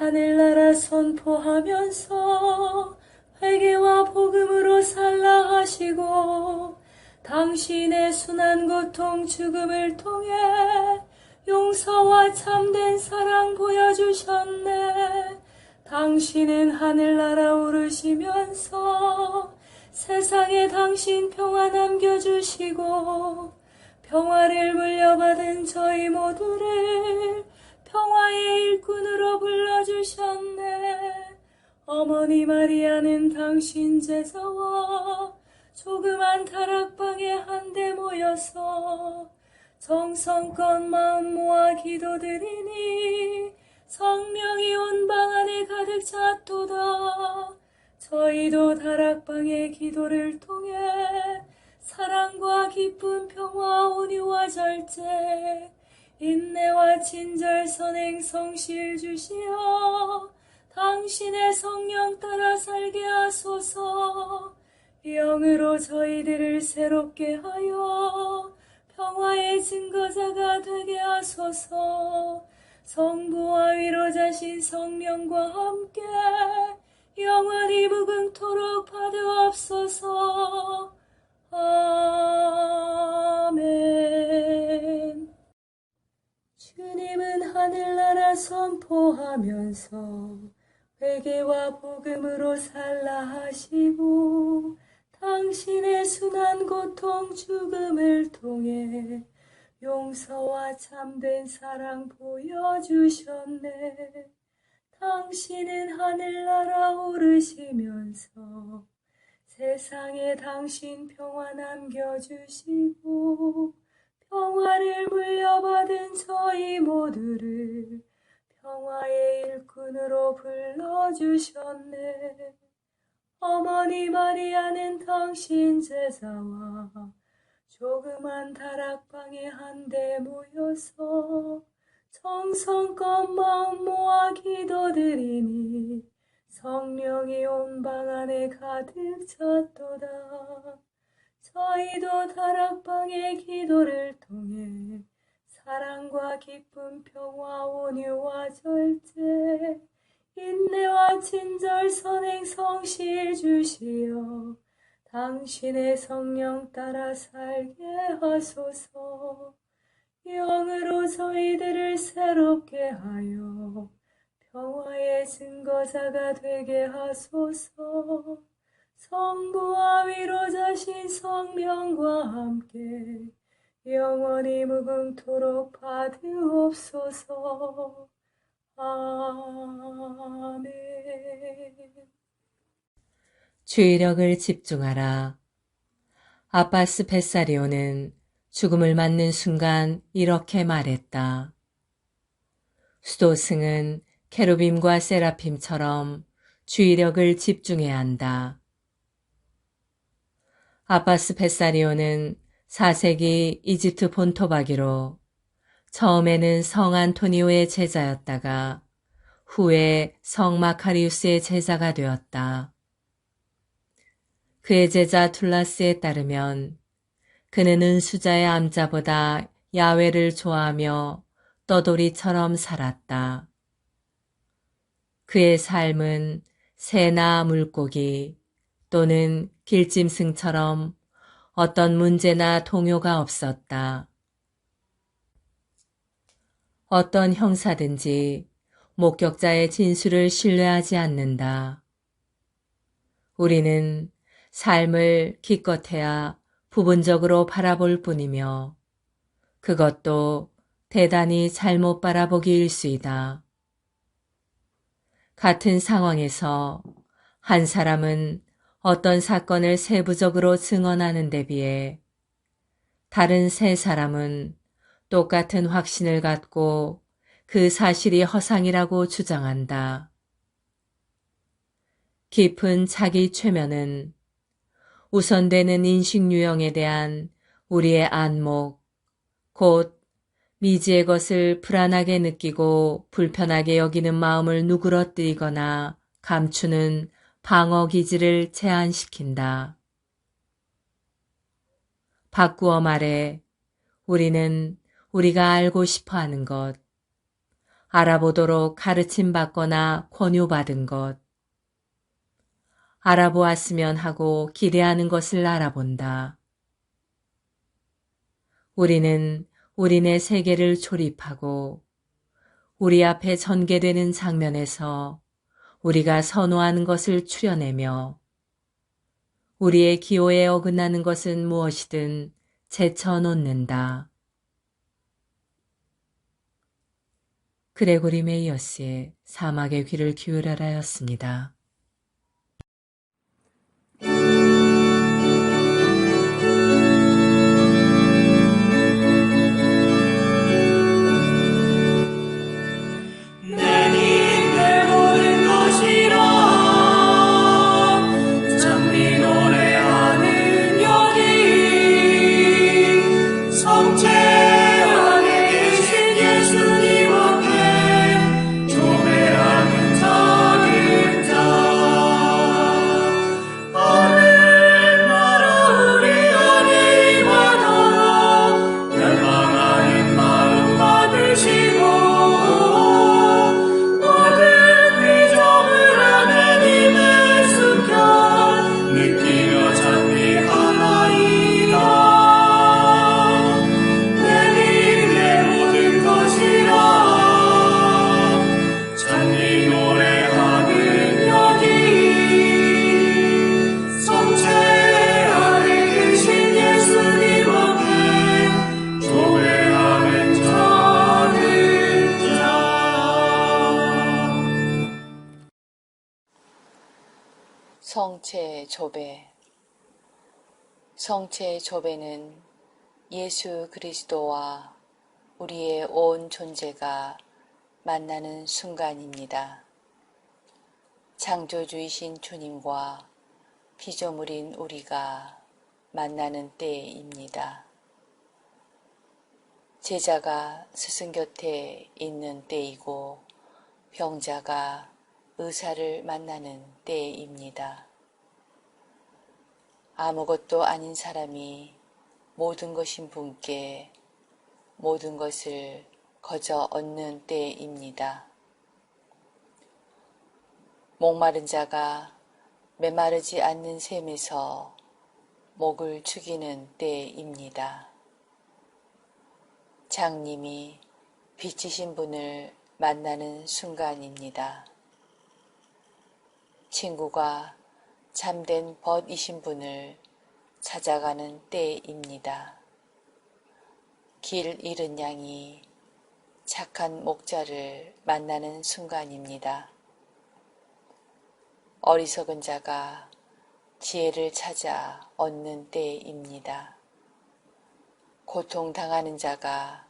하늘나라 선포하면서 회개와 복음으로 살라 하시고 당신의 순한 고통 죽음을 통해 용서와 참된 사랑 보여주셨네. 당신은 하늘나라 오르시면서 세상에 당신 평화 남겨주시고 평화를 물려받은 저희 모두를 평화의 일꾼으로 불러주셨네. 어머니 마리아는 당신 제자와 조그만 다락방에 한데 모여서 정성껏 마음 모아 기도드리니 성령이 온 방 안에 가득 찼도다. 저희도 다락방의 기도를 통해 사랑과 기쁨, 평화, 온유와 절제, 인내와 친절, 선행, 성실 주시어 당신의 성령 따라 살게 하소서. 영으로 저희들을 새롭게 하여 평화의 증거자가 되게 하소서. 성부와 위로자신 성령과 함께 영원히 무궁토록 받으옵소서. 아멘. 주님은 하늘나라 선포하면서 회개와 복음으로 살라 하시고 당신의 순한 고통 죽음을 통해 용서와 참된 사랑 보여주셨네. 당신은 하늘나라 오르시면서 세상에 당신 평화 남겨주시고 평화를 물려받은 저희 모두를 평화의 일꾼으로 불러주셨네. 어머니 마리아는 당신 제자와 조그만 다락방에 한데 모여서 정성껏 마음 모아 기도드리니 성령이 온 방 안에 가득 찼도다. 저희도 다락방의 기도를 통해 사랑과 기쁨, 평화, 온유와 절제, 인내와 친절, 선행, 성실 주시어 당신의 성령 따라 살게 하소서. 영으로 저희들을 새롭게 하여 평화의 증거자가 되게 하소서. 성부와 위로자신 성령과 함께 영원히 무궁토록 받으옵소서. 아멘. 주의력을 집중하라. 아바스 베사리오는 죽음을 맞는 순간 이렇게 말했다. 수도승은 케루빔과 세라핌처럼 주의력을 집중해야 한다. 아바스 베사리오는 4세기 이집트 본토바기로 처음에는 성 안토니오의 제자였다가 후에 성 마카리우스의 제자가 되었다. 그의 제자 툴라스에 따르면 그는 은수자의 암자보다 야훼를 좋아하며 떠돌이처럼 살았다. 그의 삶은 새나 물고기 또는 길짐승처럼 어떤 문제나 동요가 없었다. 어떤 형사든지 목격자의 진술을 신뢰하지 않는다. 우리는 삶을 기껏해야 부분적으로 바라볼 뿐이며 그것도 대단히 잘못 바라보기일 수이다. 같은 상황에서 한 사람은 어떤 사건을 세부적으로 증언하는 데 비해 다른 세 사람은 똑같은 확신을 갖고 그 사실이 허상이라고 주장한다. 깊은 자기 최면은 우선되는 인식 유형에 대한 우리의 안목, 곧 미지의 것을 불안하게 느끼고 불편하게 여기는 마음을 누그러뜨리거나 감추는 방어 기지를 제한시킨다. 바꾸어 말해 우리는 우리가 알고 싶어 하는 것, 알아보도록 가르침받거나 권유받은 것, 알아보았으면 하고 기대하는 것을 알아본다. 우리는 우리네 세계를 조립하고 우리 앞에 전개되는 장면에서 우리가 선호하는 것을 추려내며 우리의 기호에 어긋나는 것은 무엇이든 제쳐놓는다. 그레고리 메이어스의 사막의 귀를 기울여라였습니다. 성체 조배. 성체 조배는 예수 그리스도와 우리의 온 존재가 만나는 순간입니다. 창조주이신 주님과 피조물인 우리가 만나는 때입니다. 제자가 스승 곁에 있는 때이고 병자가 의사를 만나는 때입니다. 아무것도 아닌 사람이 모든 것인 분께 모든 것을 거저 얻는 때입니다. 목마른 자가 메마르지 않는 샘에서 목을 축이는 때입니다. 장님이 빛이신 분을 만나는 순간입니다. 친구가 참된 벗이신 분을 찾아가는 때입니다. 길 잃은 양이 착한 목자를 만나는 순간입니다. 어리석은 자가 지혜를 찾아 얻는 때입니다. 고통당하는 자가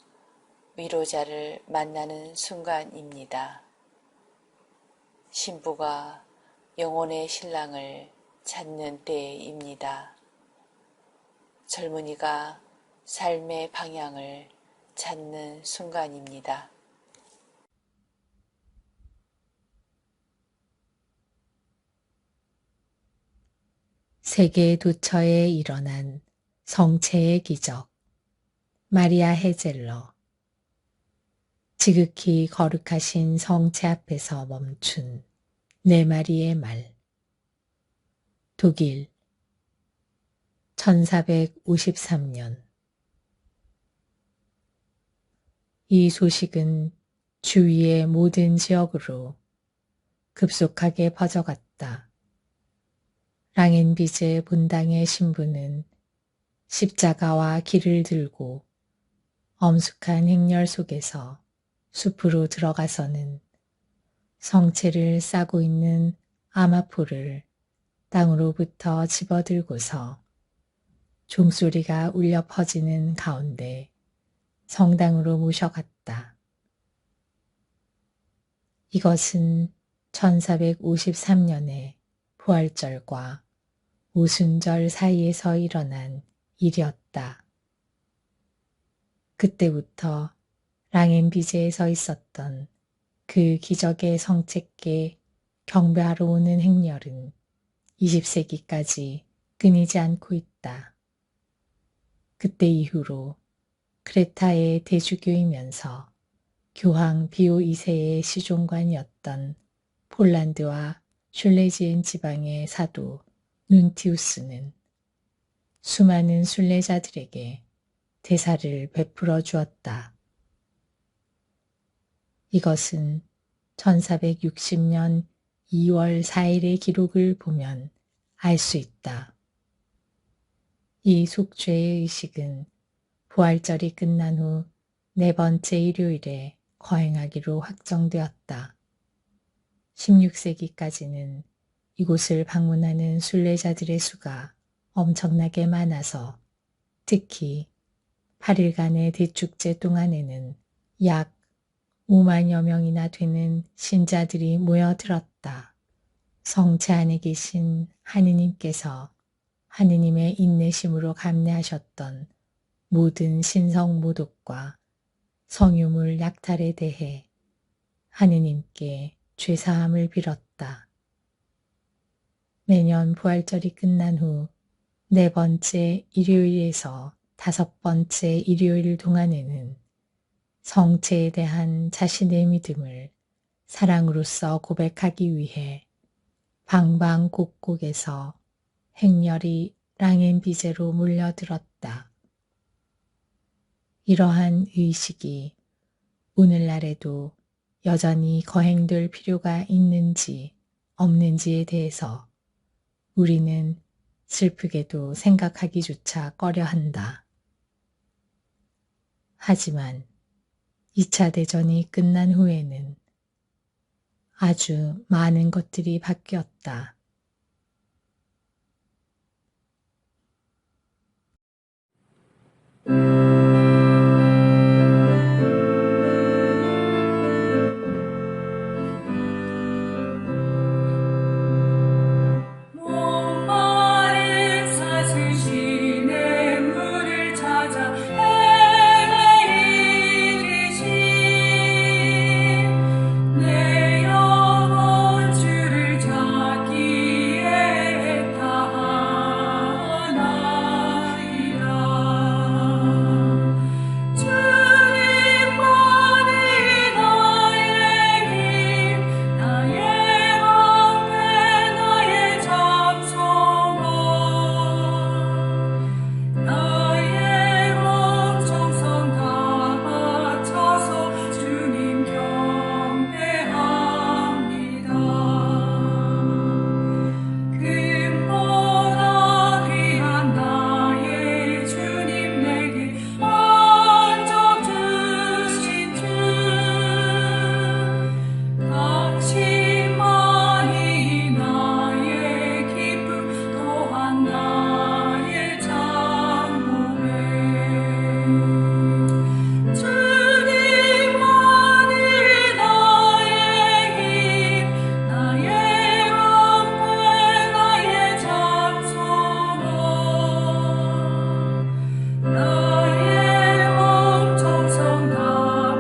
위로자를 만나는 순간입니다. 신부가 영혼의 신랑을 찾는 때입니다. 젊은이가 삶의 방향을 찾는 순간입니다. 세계 도처에 일어난 성체의 기적. 마리아 헤젤러. 지극히 거룩하신 성체 앞에서 멈춘 네 마리의 말. 독일 1453년. 이 소식은 주위의 모든 지역으로 급속하게 퍼져갔다. 랑엔비제 본당의 신부는 십자가와 길을 들고 엄숙한 행렬 속에서 숲으로 들어가서는 성체를 싸고 있는 아마포를 땅으로부터 집어들고서 종소리가 울려 퍼지는 가운데 성당으로 모셔갔다. 이것은 1453년에 부활절과 오순절 사이에서 일어난 일이었다. 그때부터 랑엔비제에 있었던 그 기적의 성체께 경배하러 오는 행렬은 20세기까지 끊이지 않고 있다. 그때 이후로 크레타의 대주교이면서 교황 비오 2세의 시종관이었던 폴란드와 슐레지엔 지방의 사도 눈티우스는 수많은 순례자들에게 대사를 베풀어 주었다. 이것은 1460년 2월 4일의 기록을 보면 알 수 있다. 이 속죄의 의식은 부활절이 끝난 후 네 번째 일요일에 거행하기로 확정되었다. 16세기까지는 이곳을 방문하는 순례자들의 수가 엄청나게 많아서 특히 8일간의 대축제 동안에는 약 5만여 명이나 되는 신자들이 모여들었다. 성체 안에 계신 하느님께서 하느님의 인내심으로 감내하셨던 모든 신성 모독과 성유물 약탈에 대해 하느님께 죄사함을 빌었다. 매년 부활절이 끝난 후 네 번째 일요일에서 다섯 번째 일요일 동안에는 성체에 대한 자신의 믿음을 사랑으로서 고백하기 위해 방방곡곡에서 행렬이 랑앤비제로 몰려들었다. 이러한 의식이 오늘날에도 여전히 거행될 필요가 있는지 없는지에 대해서 우리는 슬프게도 생각하기조차 꺼려한다. 하지만 2차 대전이 끝난 후에는 아주 많은 것들이 바뀌었다. 목마른 사슬시내 물을 찾아 헤매이듯이 내 영혼 주를 찾기에 다하나이다. 주님만이 나의 힘, 나의 방패, 나의 잠소망, 나의 걱정성 다 바쳐서 주님 경배합니다. 금보다 귀한 나의 주님 내게 안적 주신 주, 당신만이 나의 기쁨 또한 나의 장목에 주님만이 나의 힘, 나의 방패, 나의 잠소망, 나의 엄청성 다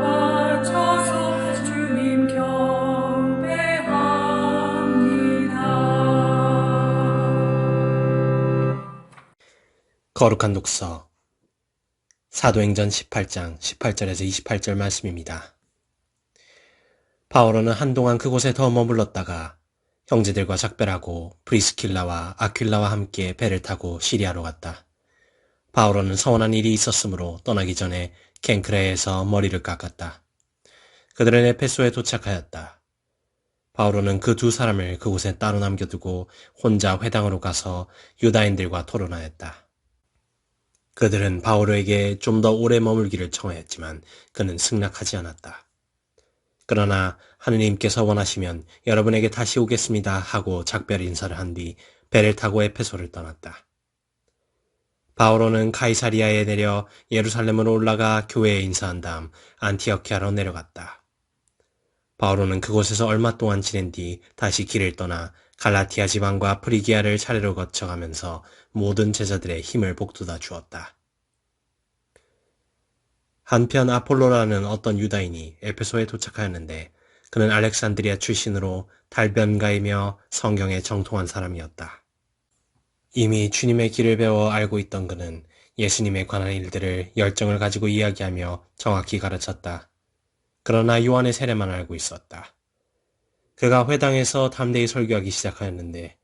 바쳐서 주님 경배합니다. 거룩한 독서 사도행전 18장 18절에서 28절 말씀입니다. 바오로는 한동안 그곳에 더 머물렀다가 형제들과 작별하고 브리스킬라와 아퀼라와 함께 배를 타고 시리아로 갔다. 바오로는 서운한 일이 있었으므로 떠나기 전에 켄크레에서 머리를 깎았다. 그들은 에페소에 도착하였다. 바오로는 그 두 사람을 그곳에 따로 남겨두고 혼자 회당으로 가서 유다인들과 토론하였다. 그들은 바오로에게 좀 더 오래 머물기를 청하였지만 그는 승낙하지 않았다. 그러나 하느님께서 원하시면 여러분에게 다시 오겠습니다 하고 작별 인사를 한 뒤 배를 타고 에페소를 떠났다. 바오로는 가이사리아에 내려 예루살렘으로 올라가 교회에 인사한 다음 안티오키아로 내려갔다. 바오로는 그곳에서 얼마 동안 지낸 뒤 다시 길을 떠나 갈라티아 지방과 프리기아를 차례로 거쳐가면서 모든 제자들의 힘을 북돋아 주었다. 한편 아폴로라는 어떤 유다인이 에페소에 도착하였는데 그는 알렉산드리아 출신으로 달변가이며 성경에 정통한 사람이었다. 이미 주님의 길을 배워 알고 있던 그는 예수님에 관한 일들을 열정을 가지고 이야기하며 정확히 가르쳤다. 그러나 요한의 세례만 알고 있었다. 그가 회당에서 담대히 설교하기 시작하였는데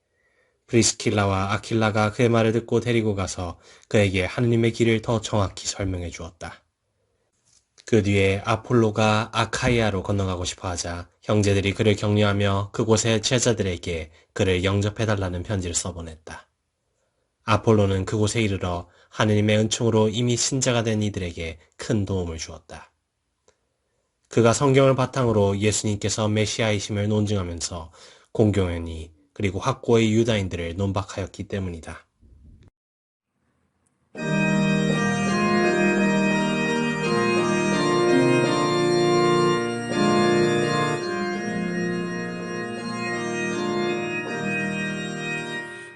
프리스킬라와 아킬라가 그의 말을 듣고 데리고 가서 그에게 하느님의 길을 더 정확히 설명해 주었다. 그 뒤에 아폴로가 아카이아로 건너가고 싶어 하자 형제들이 그를 격려하며 그곳의 제자들에게 그를 영접해달라는 편지를 써보냈다. 아폴로는 그곳에 이르러 하느님의 은총으로 이미 신자가 된 이들에게 큰 도움을 주었다. 그가 성경을 바탕으로 예수님께서 메시아이심을 논증하면서 공경연히 그리고 확고의 유다인들을 논박하였기 때문이다.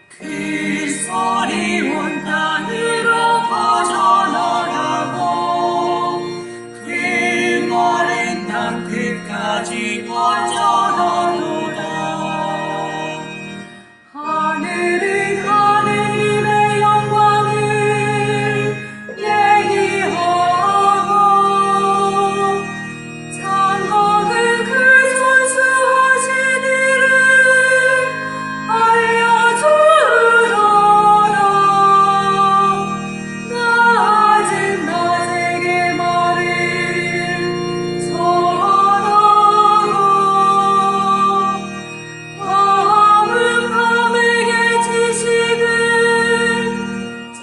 그 소리 온 땅으로 퍼져나가고 그 말은 땅 끝까지 퍼져나도다. 하늘은 하느님의 영광을 얘기하고 장막은 그 선수하신 일을 알려주더라. 낮은 낮에게 말을 전하고 밤은 밤에게 지식을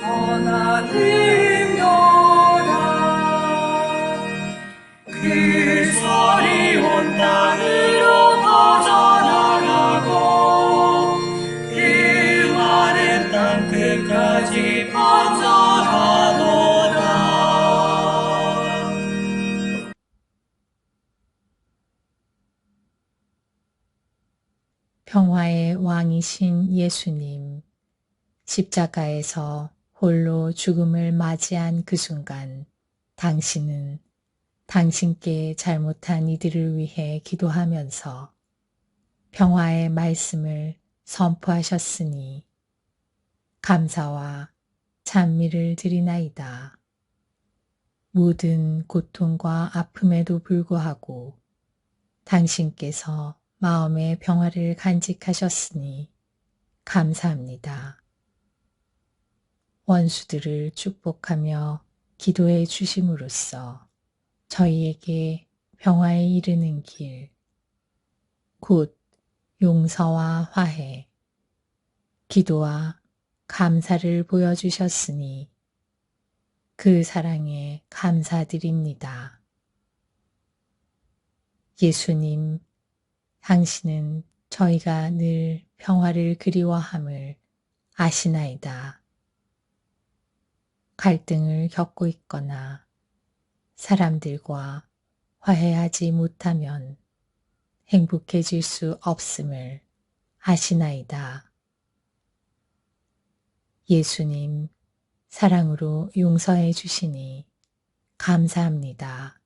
전하는도다. 그 소리 온 땅으로 퍼져나가고 그 말은 땅 끝까지 퍼져가도다. 평화의 왕이신 예수님, 십자가에서 홀로 죽음을 맞이한 그 순간, 당신은 당신께 잘못한 이들을 위해 기도하면서 평화의 말씀을 선포하셨으니 감사와 찬미를 드리나이다. 모든 고통과 아픔에도 불구하고 당신께서 마음의 평화를 간직하셨으니 감사합니다. 원수들을 축복하며 기도해 주심으로써 저희에게 평화에 이르는 길, 곧 용서와 화해, 기도와 감사를 보여주셨으니 그 사랑에 감사드립니다. 예수님, 당신은 저희가 늘 평화를 그리워함을 아시나이다. 갈등을 겪고 있거나 사람들과 화해하지 못하면 행복해질 수 없음을 아시나이다. 예수님, 사랑으로 용서해 주시니 감사합니다.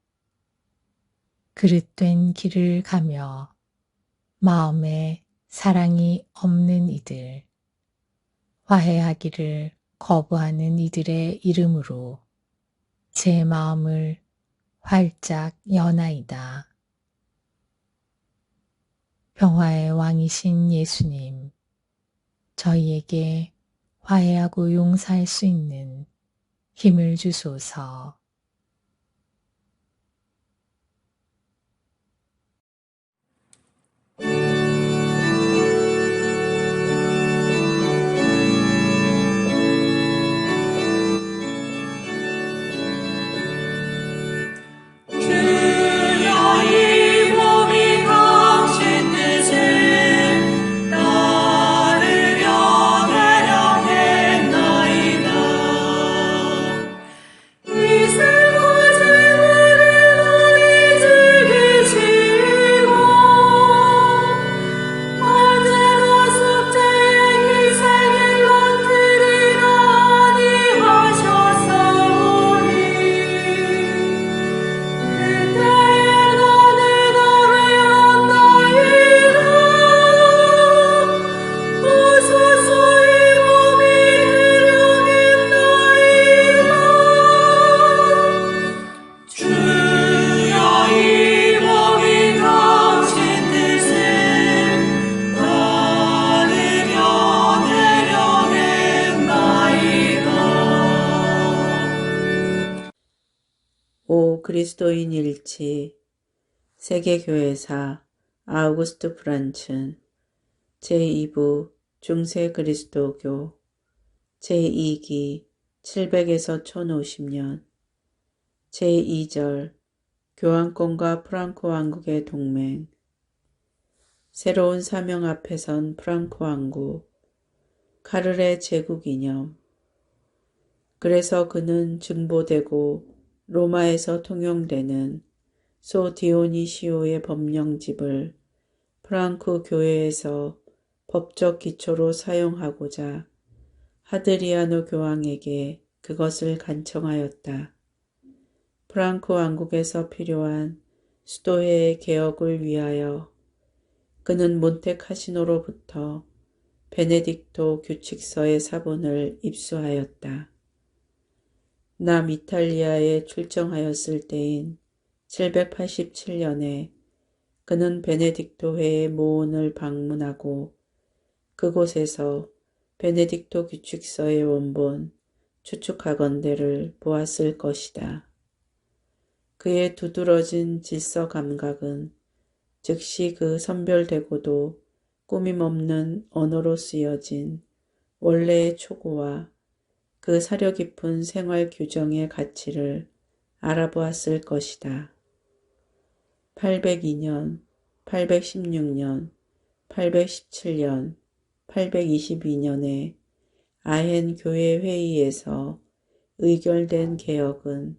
그릇된 길을 가며 마음에 사랑이 없는 이들, 화해하기를 거부하는 이들의 이름으로 제 마음을 활짝 여나이다. 평화의 왕이신 예수님, 저희에게 화해하고 용서할 수 있는 힘을 주소서. 주여 이 몸이 당신 뜻을 따르려 대령했나이다. 이 그리스도인 일치 세계교회사 아우구스트 프란츠 제2부 중세 그리스도교 제2기 700에서 1050년 제2절 교황권과 프랑코 왕국의 동맹 새로운 사명 앞에 선 프랑코 왕국 카를의 제국 이념 그래서 그는 증보되고 로마에서 통용되는 소 디오니시오의 법령집을 프랑크 교회에서 법적 기초로 사용하고자 하드리아노 교황에게 그것을 간청하였다. 프랑크 왕국에서 필요한 수도회의 개혁을 위하여 그는 몬테카시노로부터 베네딕토 규칙서의 사본을 입수하였다. 남이탈리아에 출정하였을 때인 787년에 그는 베네딕토회의 모원을 방문하고 그곳에서 베네딕토 규칙서의 원본 추측하건대를 보았을 것이다. 그의 두드러진 질서 감각은 즉시 그 선별되고도 꾸밈없는 언어로 쓰여진 원래의 초고와 그 사려 깊은 생활 규정의 가치를 알아보았을 것이다. 802년, 816년, 817년, 822년에 아헨 교회 회의에서 의결된 개혁은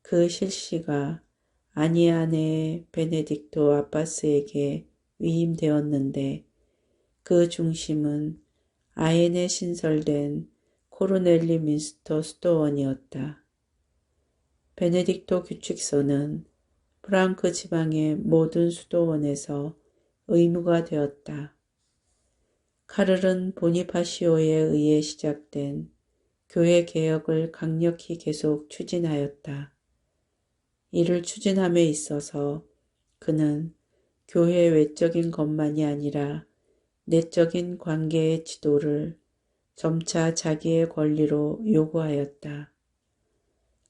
그 실시가 아니아네의 베네딕토 아빠스에게 위임되었는데 그 중심은 아헨에 신설된 코르넬리 민스터 수도원이었다. 베네딕토 규칙서는 프랑크 지방의 모든 수도원에서 의무가 되었다. 카를은 보니파시오에 의해 시작된 교회 개혁을 강력히 계속 추진하였다. 이를 추진함에 있어서 그는 교회 외적인 것만이 아니라 내적인 관계의 지도를 점차 자기의 권리로 요구하였다.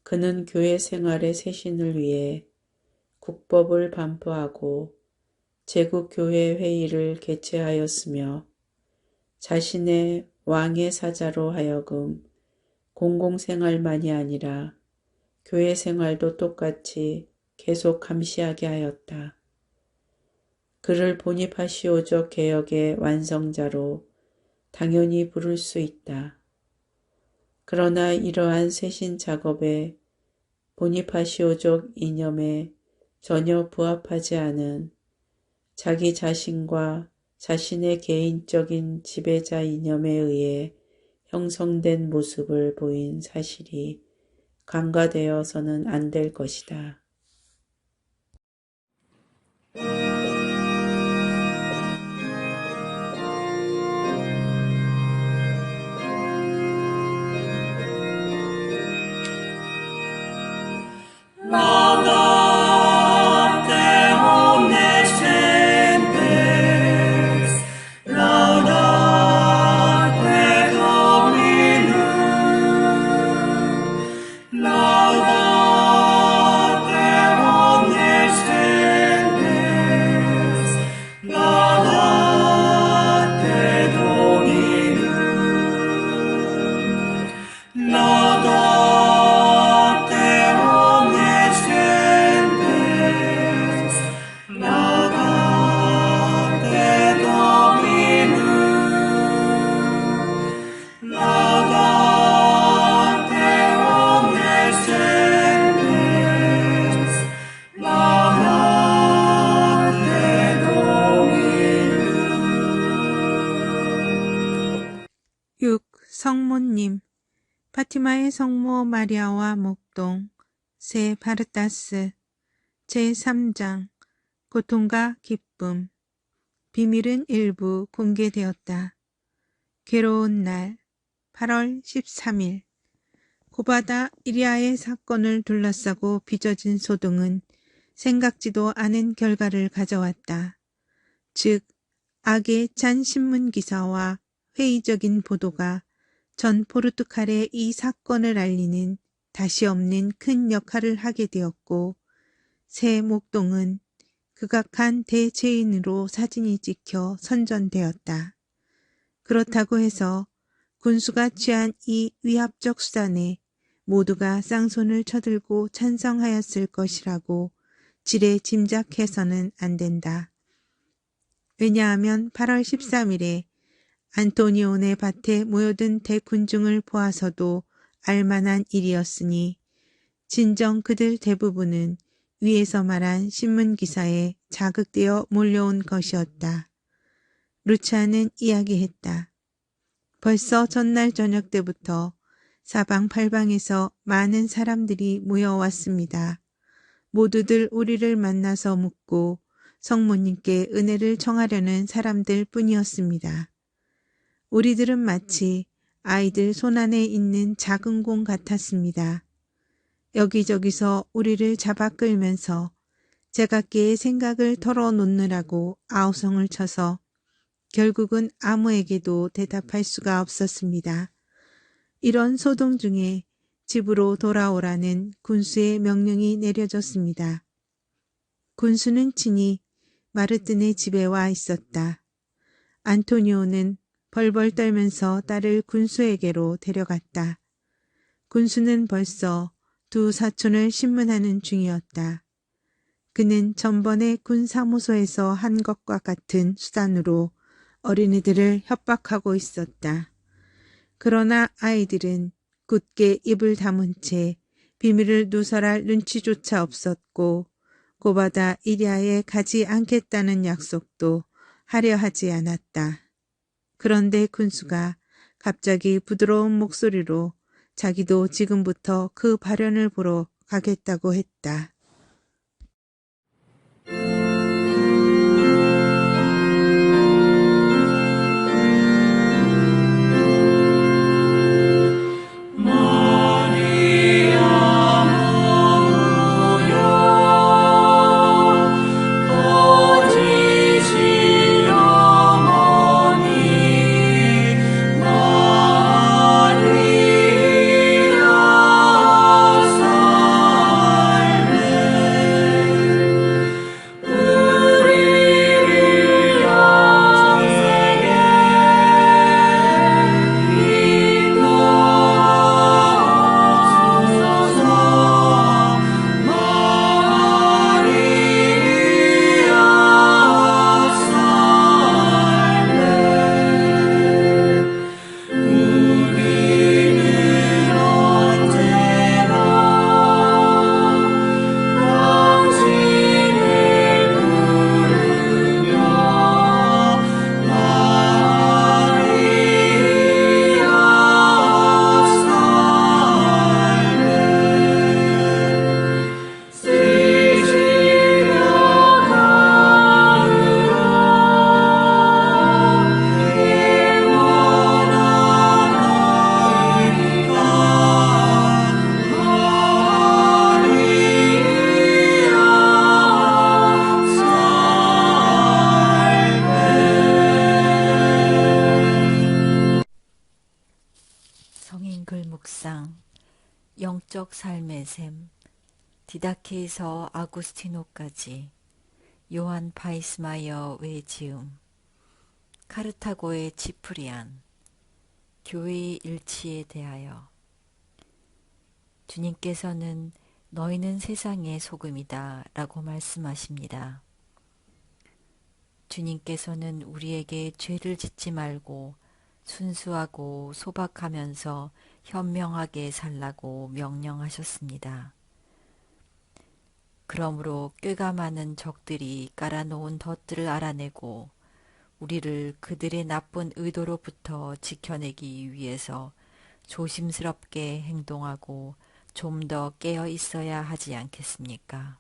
그는 교회 생활의 쇄신을 위해 국법을 반포하고 제국교회 회의를 개최하였으며 자신의 왕의 사자로 하여금 공공생활만이 아니라 교회 생활도 똑같이 계속 감시하게 하였다. 그를 보니파시오적 개혁의 완성자로 당연히 부를 수 있다. 그러나 이러한 쇄신 작업에 보니파시오적 이념에 전혀 부합하지 않은 자기 자신과 자신의 개인적인 지배자 이념에 의해 형성된 모습을 보인 사실이 간과되어서는 안 될 것이다. Laudate omnes gentes, laudate Dominum, laudate omnes gentes, laudate Dominum, laudate omnes gentes, laudate Dominum, laudate omnes gentes, laudate Dominum. 6. 성모님 파티마의 성모 마리아와 목동 세 바르타스 제3장 고통과 기쁨 비밀은 일부 공개되었다. 괴로운 날 8월 13일 고바다 이리아의 사건을 둘러싸고 빚어진 소동은 생각지도 않은 결과를 가져왔다. 즉 악에 찬 신문기사와 회의적인 보도가 전 포르투갈에 이 사건을 알리는 다시 없는 큰 역할을 하게 되었고 새 목동은 극악한 대죄인으로 사진이 찍혀 선전되었다. 그렇다고 해서 군수가 취한 이 위압적 수단에 모두가 쌍손을 쳐들고 찬성하였을 것이라고 지레 짐작해서는 안 된다. 왜냐하면 8월 13일에 안토니오네 밭에 모여든 대군중을 보아서도 알만한 일이었으니 진정 그들 대부분은 위에서 말한 신문기사에 자극되어 몰려온 것이었다. 루치아는 이야기했다. 벌써 전날 저녁 때부터 사방팔방에서 많은 사람들이 모여왔습니다. 모두들 우리를 만나서 묻고 성모님께 은혜를 청하려는 사람들 뿐이었습니다. 우리들은 마치 아이들 손안에 있는 작은 공 같았습니다. 여기저기서 우리를 잡아 끌면서 제각기의 생각을 털어놓느라고 아우성을 쳐서 결국은 아무에게도 대답할 수가 없었습니다. 이런 소동 중에 집으로 돌아오라는 군수의 명령이 내려졌습니다. 군수는 친히 마르틴의 집에 와 있었다. 안토니오는 벌벌 떨면서 딸을 군수에게로 데려갔다. 군수는 벌써 두 사촌을 신문하는 중이었다. 그는 전번에 군 사무소에서 한 것과 같은 수단으로 어린이들을 협박하고 있었다. 그러나 아이들은 굳게 입을 다문 채 비밀을 누설할 눈치조차 없었고 고바다 이리아에 가지 않겠다는 약속도 하려 하지 않았다. 그런데 군수가 갑자기 부드러운 목소리로 자기도 지금부터 그 발현을 보러 가겠다고 했다. 영적 삶의 셈, 디다케에서 아구스티노까지, 요한 파이스마이어 외지음, 카르타고의 지프리안, 교회의 일치에 대하여. 주님께서는 너희는 세상의 소금이다 라고 말씀하십니다. 주님께서는 우리에게 죄를 짓지 말고 순수하고 소박하면서 현명하게 살라고 명령하셨습니다. 그러므로 꾀가 많은 적들이 깔아놓은 덫들을 알아내고 우리를 그들의 나쁜 의도로부터 지켜내기 위해서 조심스럽게 행동하고 좀 더 깨어 있어야 하지 않겠습니까?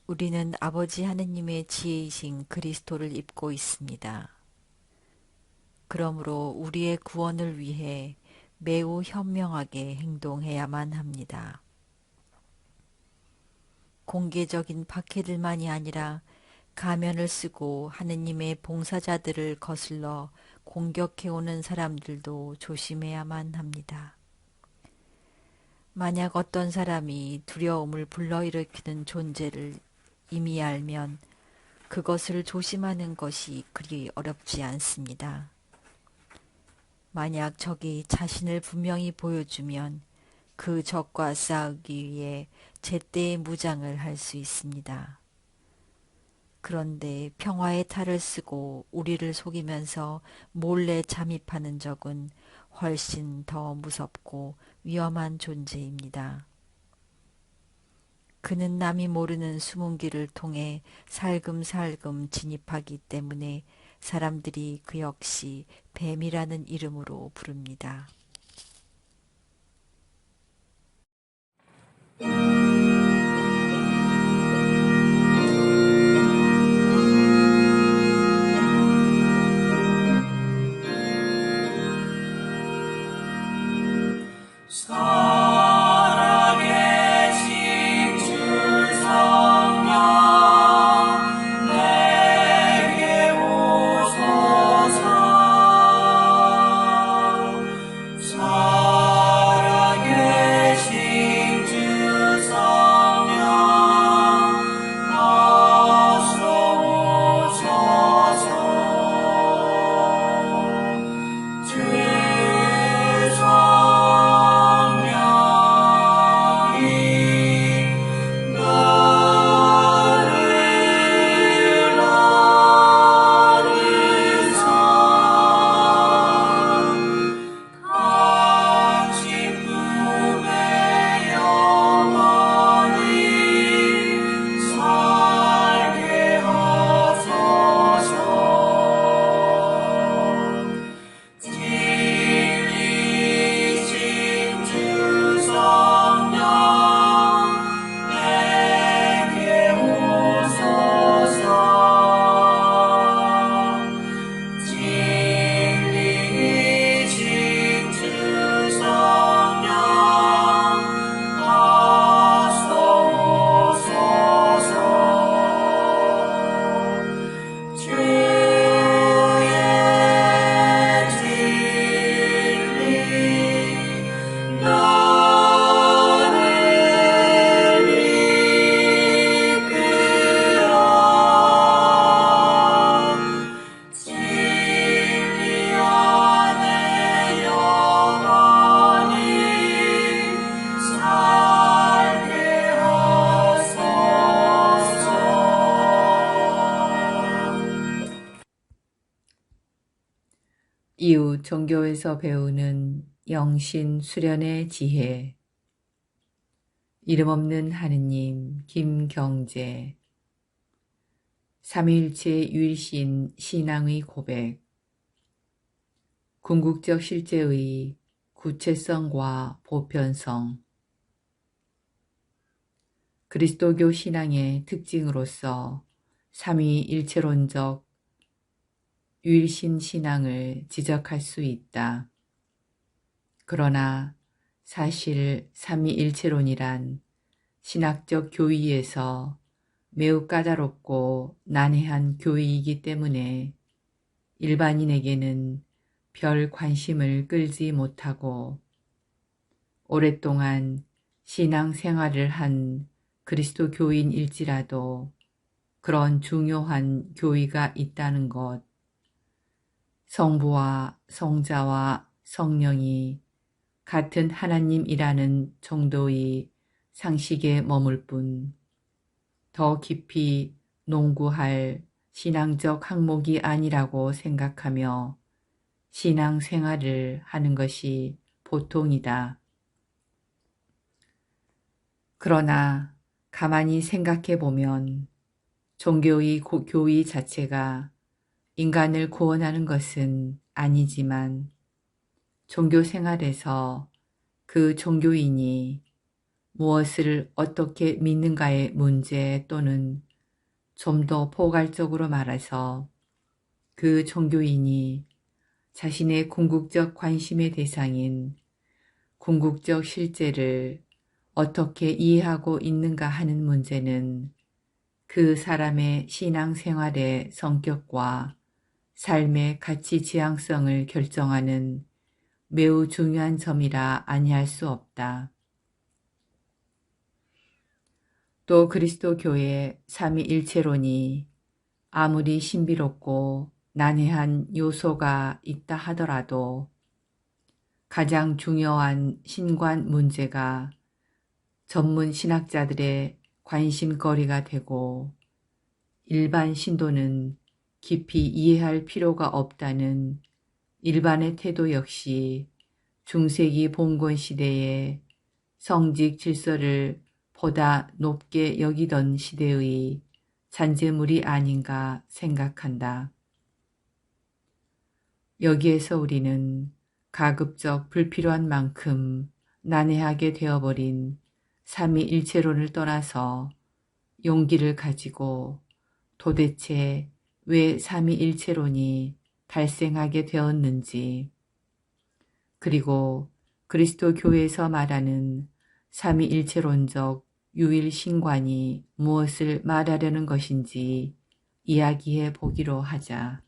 우리는 아버지 하느님의 지혜이신 그리스도를 입고 있습니다. 그러므로 우리의 구원을 위해 매우 현명하게 행동해야만 합니다. 공개적인 박해들만이 아니라 가면을 쓰고 하느님의 봉사자들을 거슬러 공격해오는 사람들도 조심해야만 합니다. 만약 어떤 사람이 두려움을 불러일으키는 존재를 이미 알면 그것을 조심하는 것이 그리 어렵지 않습니다. 만약 적이 자신을 분명히 보여주면 그 적과 싸우기 위해 제때의 무장을 할 수 있습니다. 그런데 평화의 탈을 쓰고 우리를 속이면서 몰래 잠입하는 적은 훨씬 더 무섭고 위험한 존재입니다. 그는 남이 모르는 숨은 길을 통해 살금살금 진입하기 때문에 사람들이 그 역시 뱀이라는 이름으로 부릅니다. 살아계신 주 성령 내게 오소서. 살아계신 주 성령 어서 오소서. 주 이웃 종교에서 배우는 영신 수련의 지혜. 이름 없는 하느님 김경재. 삼위일체 유일신 신앙의 고백. 궁극적 실제의 구체성과 보편성. 그리스도교 신앙의 특징으로서 삼위일체론적 유일신 신앙을 지적할 수 있다. 그러나 사실 삼위일체론이란 신학적 교의에서 매우 까다롭고 난해한 교의이기 때문에 일반인에게는 별 관심을 끌지 못하고 오랫동안 신앙생활을 한 그리스도 교인일지라도 그런 중요한 교의가 있다는 것, 성부와 성자와 성령이 같은 하나님이라는 정도의 상식에 머물 뿐 더 깊이 농구할 신앙적 항목이 아니라고 생각하며 신앙생활을 하는 것이 보통이다. 그러나 가만히 생각해 보면 종교의 교의 자체가 인간을 구원하는 것은 아니지만 종교 생활에서 그 종교인이 무엇을 어떻게 믿는가의 문제 또는 좀 더 포괄적으로 말해서 그 종교인이 자신의 궁극적 관심의 대상인 궁극적 실제를 어떻게 이해하고 있는가 하는 문제는 그 사람의 신앙생활의 성격과 삶의 가치 지향성을 결정하는 매우 중요한 점이라 아니할 수 없다. 또 그리스도 교회 삼위일체론이 아무리 신비롭고 난해한 요소가 있다 하더라도 가장 중요한 신관 문제가 전문 신학자들의 관심거리가 되고 일반 신도는 깊이 이해할 필요가 없다는 일반의 태도 역시 중세기 봉건 시대의 성직 질서를 보다 높게 여기던 시대의 잔재물이 아닌가 생각한다. 여기에서 우리는 가급적 불필요한 만큼 난해하게 되어버린 삼위일체론을 떠나서 용기를 가지고 도대체 왜 삼위일체론이 발생하게 되었는지, 그리고 그리스도 교회에서 말하는 삼위일체론적 유일신관이 무엇을 말하려는 것인지 이야기해 보기로 하자.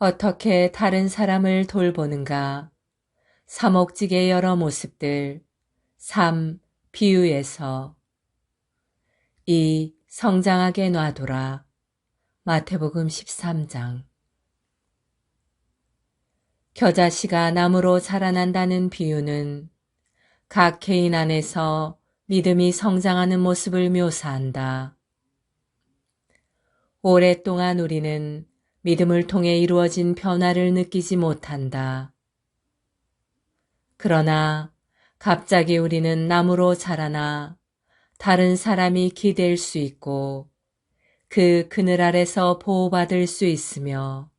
어떻게 다른 사람을 돌보는가? 사목직의 여러 모습들. 3. 비유에서 2. 성장하게 놔두라. 마태복음 13장. 겨자씨가 나무로 자라난다는 비유는 각 개인 안에서 믿음이 성장하는 모습을 묘사한다. 오랫동안 우리는 믿음을 통해 이루어진 변화를 느끼지 못한다. 그러나 갑자기 우리는 나무로 자라나 다른 사람이 기댈 수 있고 그 그늘 아래서 보호받을 수 있으며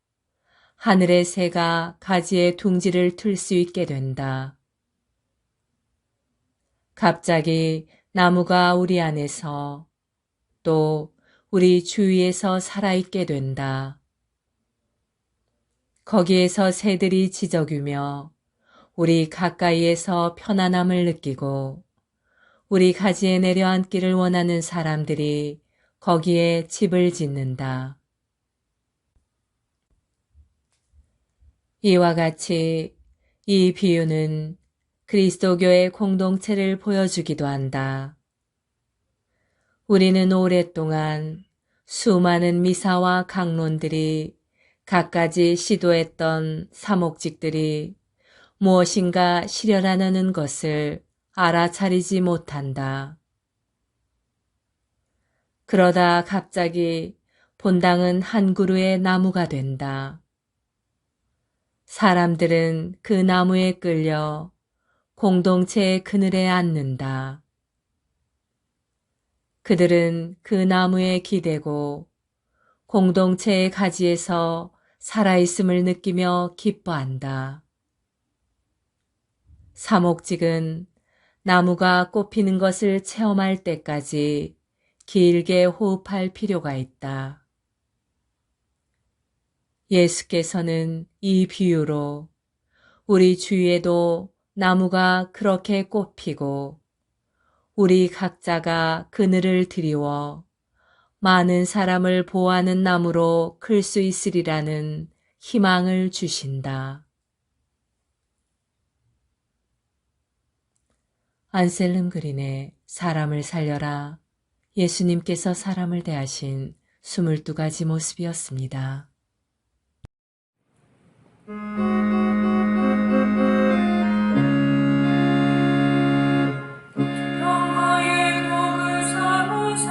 하늘의 새가 가지에 둥지를 틀 수 있게 된다. 갑자기 나무가 우리 안에서 또 우리 주위에서 살아있게 된다. 거기에서 새들이 지저귀며 우리 가까이에서 편안함을 느끼고 우리 가지에 내려앉기를 원하는 사람들이 거기에 집을 짓는다. 이와 같이 이 비유는 그리스도교의 공동체를 보여주기도 한다. 우리는 오랫동안 수많은 미사와 강론들이 갖가지 시도했던 사목직들이 무엇인가 실현하려는 것을 알아차리지 못한다. 그러다 갑자기 본당은 한 그루의 나무가 된다. 사람들은 그 나무에 끌려 공동체의 그늘에 앉는다. 그들은 그 나무에 기대고 공동체의 가지에서 살아있음을 느끼며 기뻐한다. 사목직은 나무가 꽃피는 것을 체험할 때까지 길게 호흡할 필요가 있다. 예수께서는 이 비유로 우리 주위에도 나무가 그렇게 꽃피고 우리 각자가 그늘을 드리워 많은 사람을 보호하는 나무로 클 수 있으리라는 희망을 주신다. 안셀름 그린의 사람을 살려라 예수님께서 사람을 대하신 22가지 모습이었습니다. 평화의 복을 삼으사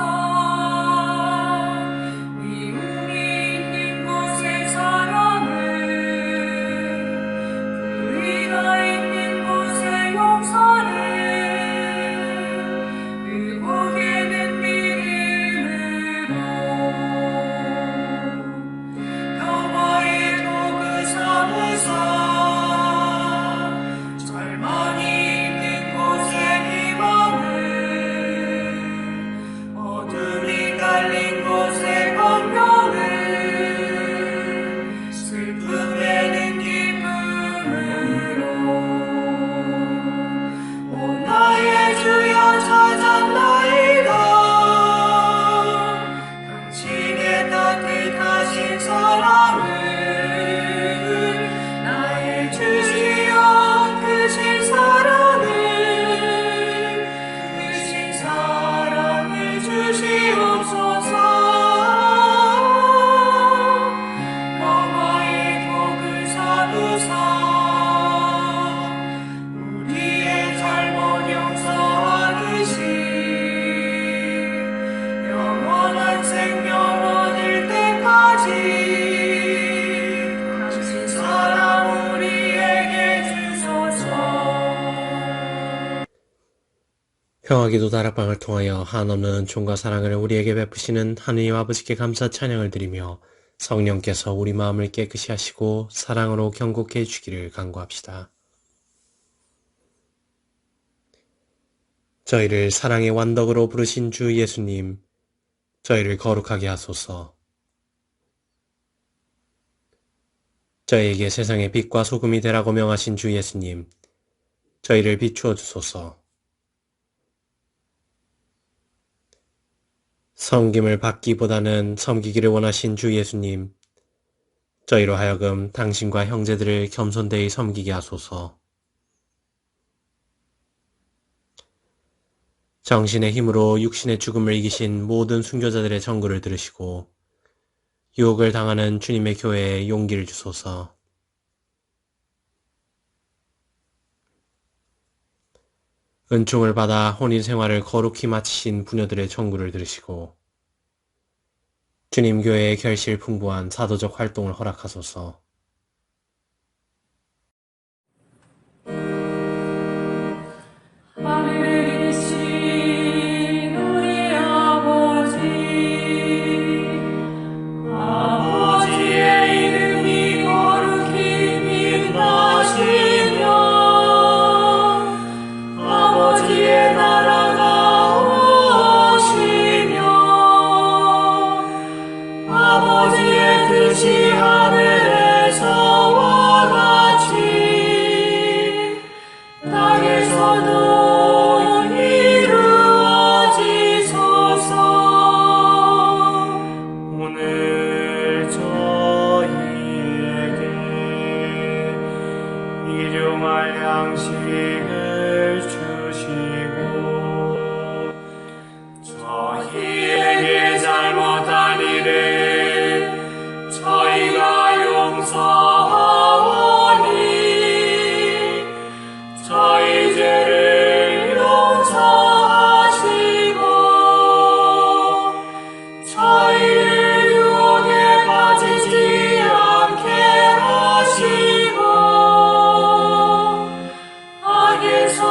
미움이 있는 곳의 사랑을 불의가 있는 곳의 용서를 의복에는 믿음으로 평화의 복을 삼으사 절망이 있는 곳에 희망을 어둠이 깔린 곳에 광명을 슬픔에는 기쁨으로 오 나의 주여 찾았나이다 당신의 따뜻하신 사랑을 나의 주시여 크신 사랑을 주시옵소서 평화의 복을 삼으사 우리의 잘못 용서하듯이 영원한 생명 얻을 때까지 당신 사랑 우리에게 주소서. 평화기도 다락방을 통하여 한없는 총과 사랑을 우리에게 베푸시는 하느님 아버지께 감사 찬양을 드리며 성령께서 우리 마음을 깨끗이 하시고 사랑으로 경고케 해주기를 간구합시다. 저희를 사랑의 완덕으로 부르신 주 예수님, 저희를 거룩하게 하소서. 저희에게 세상의 빛과 소금이 되라고 명하신 주 예수님, 저희를 비추어 주소서. 섬김을 받기보다는 섬기기를 원하신 주 예수님, 저희로 하여금 당신과 형제들을 겸손되이 섬기게 하소서. 정신의 힘으로 육신의 죽음을 이기신 모든 순교자들의 전구를 들으시고 유혹을 당하는 주님의 교회에 용기를 주소서. 은총을 받아 혼인생활을 거룩히 마치신 부녀들의 전구를 들으시고 주님 교회의 결실 풍부한 사도적 활동을 허락하소서. 하늘에 계신 우리 아버지 아버지의 이름이 거룩히 빛나시며 아버지의 나라가 오시며 아버지의 뜻이 하늘에서와 같이 땅에서도 이루어지소서. 오늘 저희에게 일용할 양식을 주시고 저희에게 잘못한 일을 저희가 용서하오니 저희 죄를 용서하시고 저희를 유혹에 빠지지 않게 하시고 악에서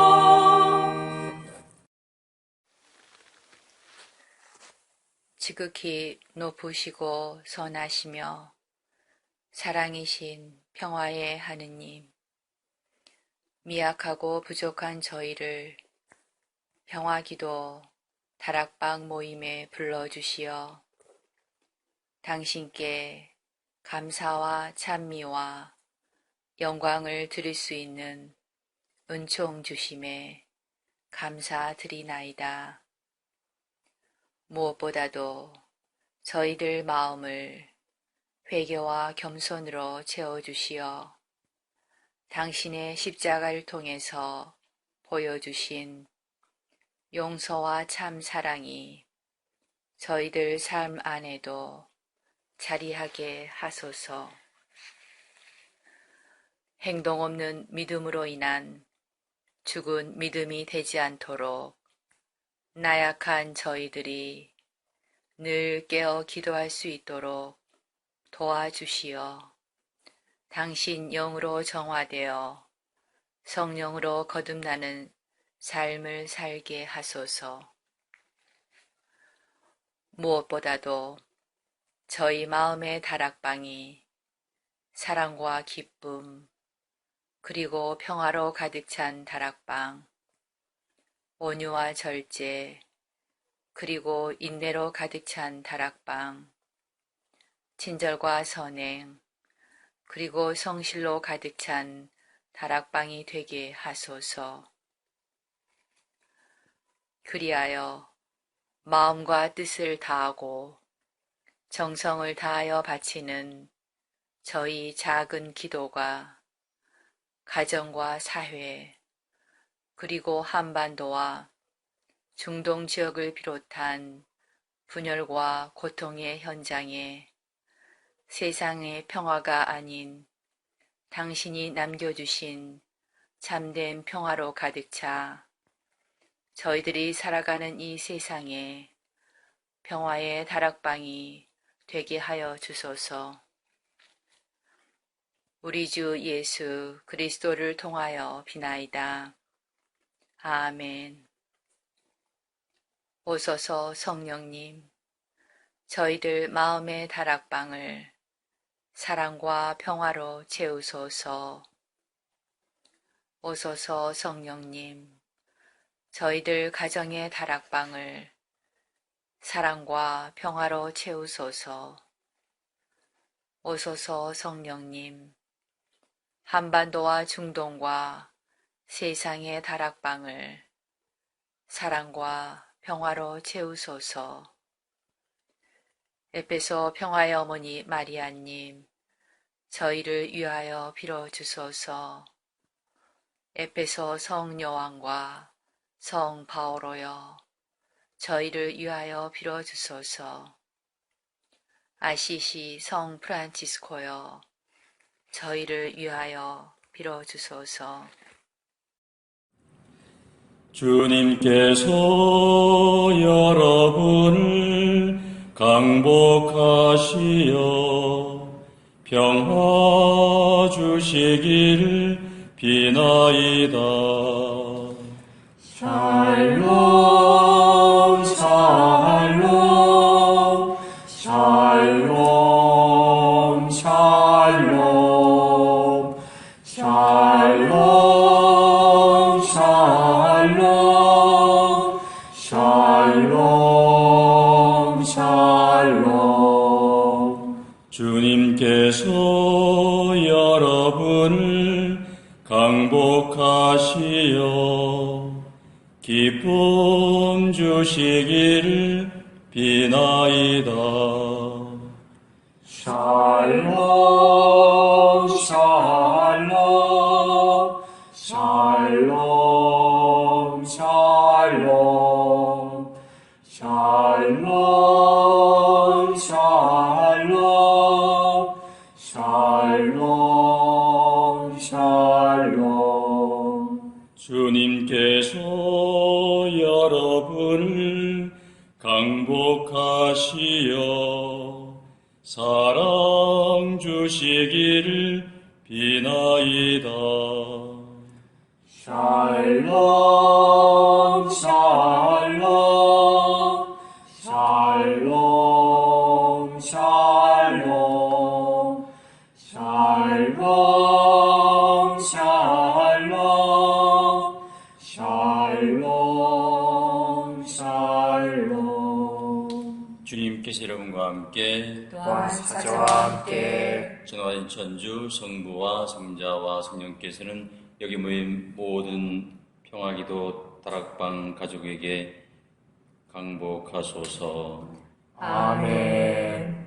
구하소서. 지극히 높으시고 선하시며 사랑이신 평화의 하느님, 미약하고 부족한 저희를 평화기도 다락방 모임에 불러주시어 당신께 감사와 찬미와 영광을 드릴 수 있는 은총 주심에 감사드리나이다. 무엇보다도 저희들 마음을 회개와 겸손으로 채워주시어 당신의 십자가를 통해서 보여주신 용서와 참 사랑이 저희들 삶 안에도 자리하게 하소서. 행동 없는 믿음으로 인한 죽은 믿음이 되지 않도록 나약한 저희들이 늘 깨어 기도할 수 있도록 도와주시어 당신 영으로 정화되어 성령으로 거듭나는 삶을 살게 하소서. 무엇보다도 저희 마음의 다락방이 사랑과 기쁨 그리고 평화로 가득 찬 다락방, 온유와 절제 그리고 인내로 가득 찬 다락방, 친절과 선행 그리고 성실로 가득 찬 다락방이 되게 하소서. 그리하여 마음과 뜻을 다하고 정성을 다하여 바치는 저희 작은 기도가 가정과 사회 그리고 한반도와 중동 지역을 비롯한 분열과 고통의 현장에 세상의 평화가 아닌 당신이 남겨주신 참된 평화로 가득 차 저희들이 살아가는 이 세상에 평화의 다락방이 되게 하여 주소서. 우리 주 예수 그리스도를 통하여 비나이다. 아멘. 오소서 성령님, 저희들 마음의 다락방을 사랑과 평화로 채우소서. 오소서 성령님, 저희들 가정의 다락방을 사랑과 평화로 채우소서. 오소서 성령님, 한반도와 중동과 세상의 다락방을 사랑과 평화로 채우소서. 에베소 평화의 어머니 마리아님, 저희를 위하여 빌어주소서. 에베소 성 요한과 성 바오로여, 저희를 위하여 빌어주소서. 아시시 성 프란치스코여, 저희를 위하여 빌어주소서. 주님께서 여러분을 강복하시어 평화 주시기를 비나이다. 샬롬 샬롬 샬롬 샬롬 샬롬 샬롬 샬롬 샬롬. 주님께서 여러분을 강복하시어 기쁨 주시기를 비나이다. 샬롬 샬롬 샬롬 샬롬 샬롬 샬롬 샬롬 샬롬. 주님께서 여러분을 강복하시어 사랑 주시기를 비나이다. 샬롬 샬롬 샬롬 샬롬 샬롬 샬롬 샬롬 샬롬. 주님께서 여러분과 함께 또한 사자와 함께 전화인 천주 성부와 성자와 성령께서는 여기 모인 모든 평화기도 다락방 가족에게 강복하소서. 아멘.